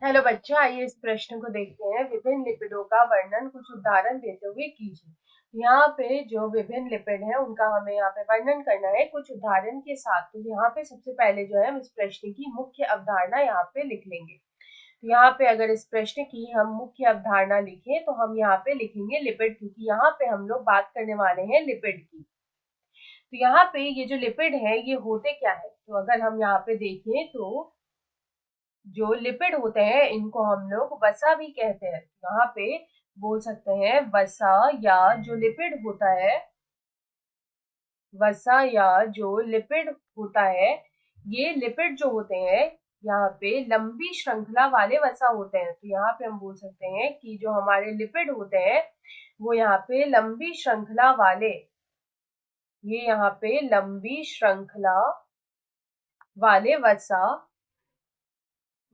Hello बच्चों, आइए इस प्रश्न को देखते हैं। विभिन्न लिपिडों का वर्णन कुछ उदाहरण देते हुए कीजिए। यहाँ पे जो विभिन्न लिपिड है उनका हमें यहाँ पे वर्णन करना है कुछ उदाहरण के साथ। तो यहाँ पे सबसे पहले जो है हम इस प्रश्न की मुख्य अवधारणा यहाँ पे लिख लेंगे। तो यहाँ पे अगर इस प्रश्न की हम मुख्य अवधारणा लिखें तो हम यहाँ पे लिखेंगे लिपिड, क्योंकि यहाँ पे हम लोग बात करने वाले हैं लिपिड की। तो यहाँ पे ये जो लिपिड है ये होते क्या है, तो अगर हम यहाँ पे देखें तो जो लिपिड होते हैं इनको हम लोग वसा भी कहते हैं। यहाँ पे बोल सकते हैं वसा, या जो लिपिड होता है वसा या जो लिपिड होता है, ये लिपिड जो होते हैं यहाँ पे लंबी श्रृंखला वाले वसा होते हैं। तो यहाँ पे हम बोल सकते हैं कि जो हमारे लिपिड होते हैं वो यहाँ पे लंबी श्रृंखला वाले, ये यहाँ पे लंबी श्रृंखला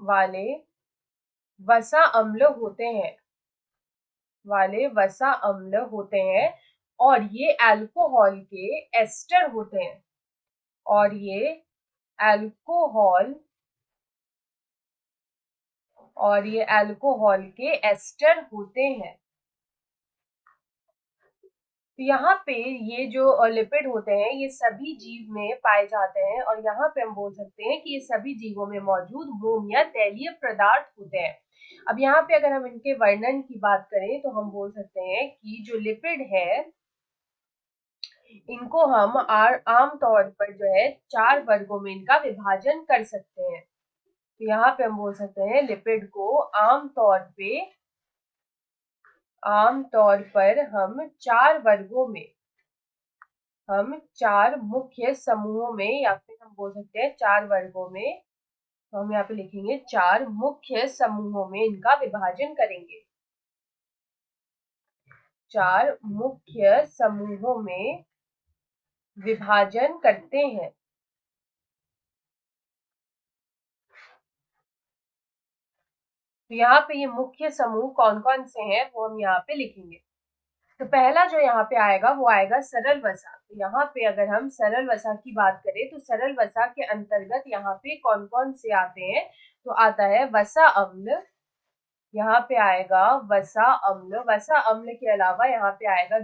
वाले वसा अम्ल होते हैं, और ये अल्कोहल के एस्टर होते हैं, और ये अल्कोहल के एस्टर होते हैं। तो यहाँ पे ये जो लिपिड होते हैं ये सभी जीव में पाए जाते हैं, और यहाँ पे हम बोल सकते हैं कि ये सभी जीवों में मौजूद मोम या तैलीय पदार्थ होते हैं। अब यहाँ पे अगर हम इनके वर्णन की बात करें तो हम बोल सकते हैं कि जो लिपिड है इनको हम आम तौर पर जो है 4 वर्गों में इनका विभाजन कर सकते हैं। तो यहाँ पे हम बोल सकते हैं लिपिड को आम तौर पर हम 4 वर्गों में, हम 4 मुख्य समूहों में, या फिर हम बोल सकते हैं 4 वर्गों में, तो हम यहाँ पे लिखेंगे 4 मुख्य समूहों में इनका विभाजन करेंगे। 4 मुख्य समूहों में विभाजन करते हैं। तो यहाँ पे ये मुख्य समूह कौन कौन से हैं वो हम यहाँ पे लिखेंगे। तो पहला जो यहाँ पे आएगा वो आएगा सरल वसा। तो यहाँ पे अगर हम सरल वसा की बात करें तो सरल वसा के अंतर्गत यहाँ पे कौन कौन से आते हैं, तो आता है वसा अम्ल, यहाँ पे आएगा वसा अम्ल के अलावा यहाँ पे आएगा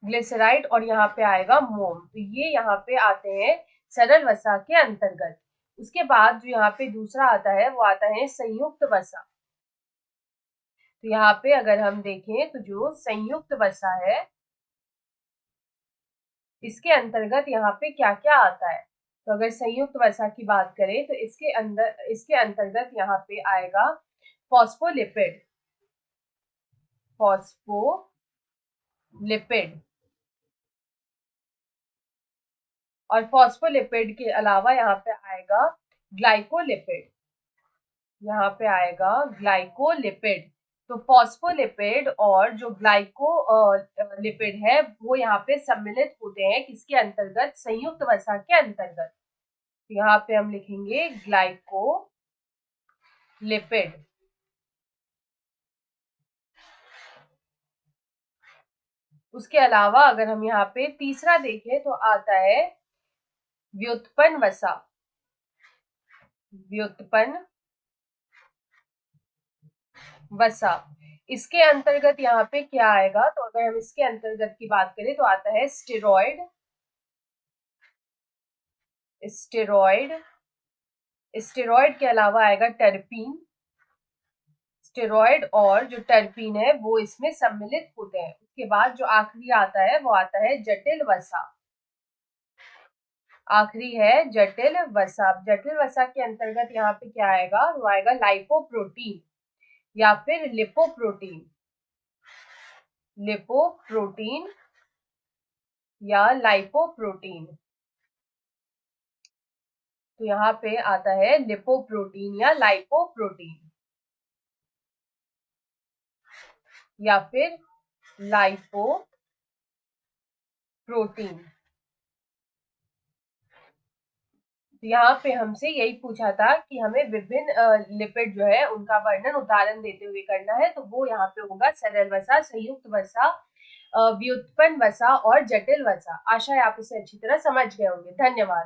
ग्लिसराइड और यहाँ पे आएगा मोम। तो ये यहाँ पे आते हैं सरल वसा के अंतर्गत। उसके बाद जो यहाँ पे दूसरा आता है वो आता है संयुक्त वसा। तो यहाँ पे अगर हम देखें तो जो संयुक्त वसा है इसके अंतर्गत यहाँ पे क्या क्या आता है, तो अगर संयुक्त वसा की बात करें तो इसके अंतर्गत यहाँ पे आएगा फॉस्फोलिपिड, और फॉस्फोलिपिड के अलावा यहाँ पे आएगा ग्लाइकोलिपिड, तो फॉस्फोलिपिड और जो ग्लाइकोलिपिड है वो यहाँ पे सम्मिलित होते हैं किसके अंतर्गत, संयुक्त वसा के अंतर्गत। तो यहाँ पे हम लिखेंगे ग्लाइकोलिपिड। उसके अलावा अगर हम यहाँ पे तीसरा देखें तो आता है व्युत्पन्न वसा। इसके अंतर्गत यहाँ पे क्या आएगा, तो अगर हम इसके अंतर्गत की बात करें तो आता है स्टेरॉइड के अलावा आएगा टर्पीन। स्टेरॉइड और जो टर्पीन है वो इसमें सम्मिलित होते हैं। उसके बाद जो आखिरी आता है वो आता है जटिल वसा। जटिल वसा के अंतर्गत यहाँ पे क्या आएगा, वो आएगा लाइपोप्रोटीन या फिर लिपोप्रोटीन या लाइपोप्रोटीन। तो यहाँ पे आता है लिपोप्रोटीन या लाइपोप्रोटीन या फिर लाइपोप्रोटीन। तो यहाँ पे हमसे यही पूछा था कि हमें विभिन्न लिपिड जो है उनका वर्णन उदाहरण देते हुए करना है, तो वो यहाँ पे होगा सरल वसा, संयुक्त वसा, व्युत्पन्न वसा और जटिल वसा। आशा है आप इसे अच्छी तरह समझ गए होंगे। धन्यवाद।